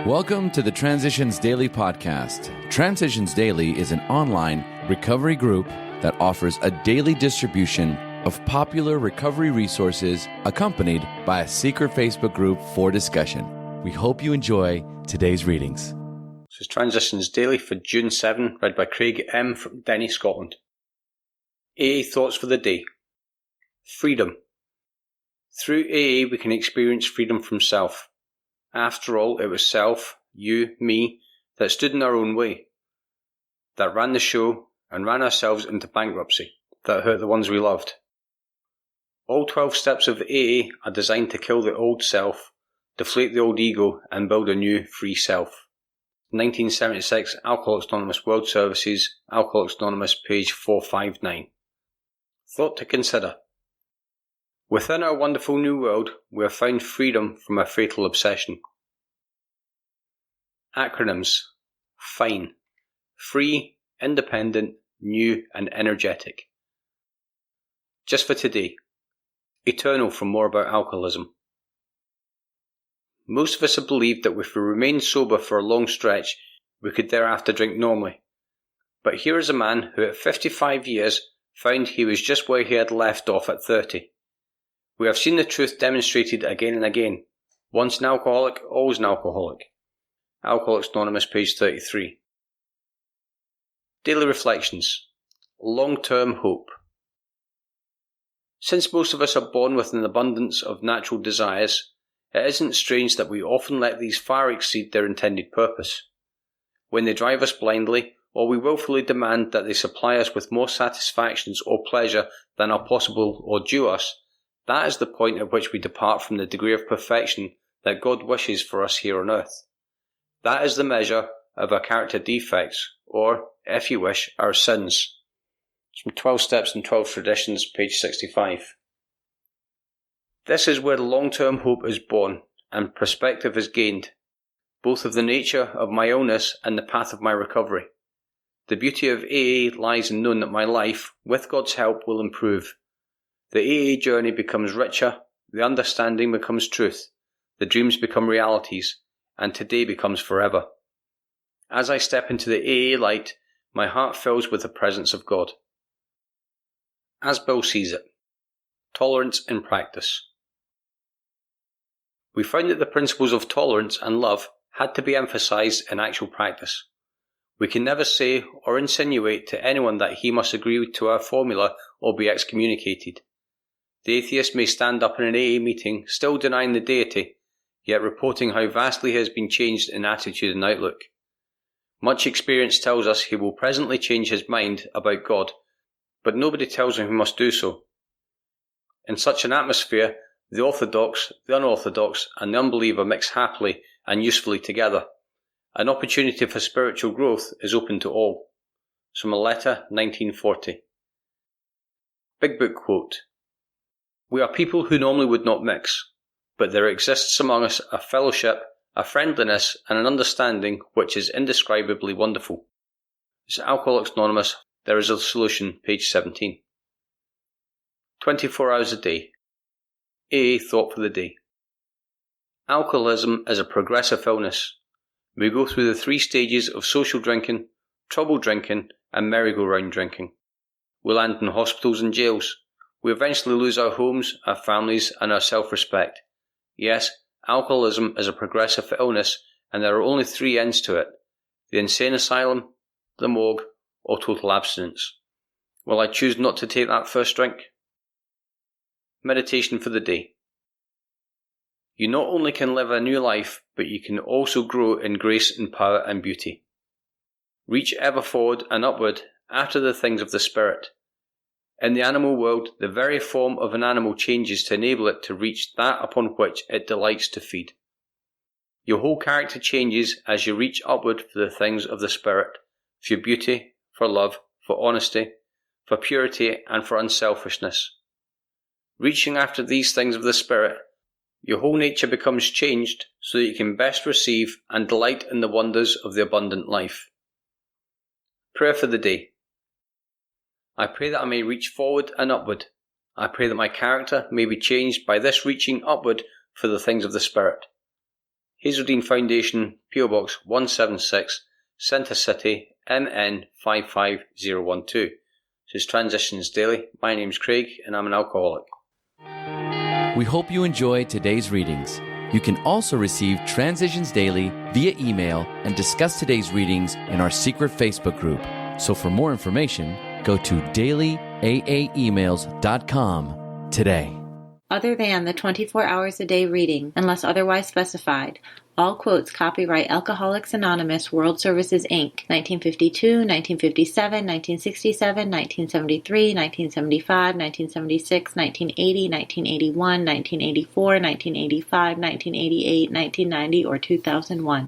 Welcome to the Transitions Daily podcast. Transitions Daily is an online recovery group that offers a daily distribution of popular recovery resources accompanied by a secret Facebook group for discussion. We hope you enjoy today's readings. This is Transitions Daily for June 7, read by Craig M. from Denny, Scotland. AA Thoughts for the Day. Freedom. Through AA we can experience freedom from self. After all, it was self, you, me, that stood in our own way, that ran the show and ran ourselves into bankruptcy, that hurt the ones we loved. All 12 steps of AA are designed to kill the old self, deflate the old ego, and build a new, free self. 1976 Alcoholics Anonymous World Services, Alcoholics Anonymous, page 459. Thought to consider. Within our wonderful new world, we have found freedom from a fatal obsession. Acronyms. FINE. Free, independent, new and energetic. Just for today. Eternal for more about alcoholism. Most of us have believed that if we remained sober for a long stretch, we could thereafter drink normally. But here is a man who at 55 years found he was just where he had left off at 30. We have seen the truth demonstrated again and again. Once an alcoholic, always an alcoholic. Alcoholics Anonymous, page 33. Daily Reflections. Long-term hope. Since most of us are born with an abundance of natural desires, it isn't strange that we often let these far exceed their intended purpose. When they drive us blindly, or we willfully demand that they supply us with more satisfactions or pleasure than are possible or due us, that is the point at which we depart from the degree of perfection that God wishes for us here on earth. That is the measure of our character defects, or, if you wish, our sins. It's from 12 Steps and 12 Traditions, page 65. This is where the long-term hope is born, and perspective is gained, both of the nature of my illness and the path of my recovery. The beauty of AA lies in knowing that my life, with God's help, will improve. The AA journey becomes richer, the understanding becomes truth, the dreams become realities, and today becomes forever. As I step into the AA light, my heart fills with the presence of God. As Bill sees it. Tolerance in practice. We found that the principles of tolerance and love had to be emphasized in actual practice. We can never say or insinuate to anyone that he must agree to our formula or be excommunicated. The atheist may stand up in an AA meeting, still denying the deity, yet reporting how vastly he has been changed in attitude and outlook. Much experience tells us he will presently change his mind about God, but nobody tells him he must do so. In such an atmosphere, the orthodox, the unorthodox, and the unbeliever mix happily and usefully together. An opportunity for spiritual growth is open to all. From a letter, 1940. Big Book quote. We are people who normally would not mix, but there exists among us a fellowship, a friendliness, and an understanding which is indescribably wonderful. It's Alcoholics Anonymous, There is a Solution, page 17. 24 hours a day. AA Thought for the Day. Alcoholism is a progressive illness. We go through the 3 stages of social drinking, trouble drinking, and merry-go-round drinking. We land in hospitals and jails. We eventually lose our homes, our families, and our self-respect. Yes, alcoholism is a progressive illness, and there are only 3 ends to it: the insane asylum, the morgue, or total abstinence. Will I choose not to take that first drink? Meditation for the day. You not only can live a new life, but you can also grow in grace and power and beauty. Reach ever forward and upward after the things of the Spirit. In the animal world, the very form of an animal changes to enable it to reach that upon which it delights to feed. Your whole character changes as you reach upward for the things of the Spirit, for beauty, for love, for honesty, for purity, and for unselfishness. Reaching after these things of the Spirit, your whole nature becomes changed so that you can best receive and delight in the wonders of the abundant life. Prayer for the day. I pray that I may reach forward and upward. I pray that my character may be changed by this reaching upward for the things of the Spirit. Hazeldean Foundation, PO Box 176, Center City, MN 55012. This is Transitions Daily. My name's Craig and I'm an alcoholic. We hope you enjoyed today's readings. You can also receive Transitions Daily via email and discuss today's readings in our secret Facebook group. So for more information, go to dailyaaemails.com today. Other than the 24 hours a day reading, unless otherwise specified, all quotes copyright Alcoholics Anonymous World Services, Inc., 1952, 1957, 1967, 1973, 1975, 1976, 1980, 1981, 1984, 1985, 1988, 1990, or 2001.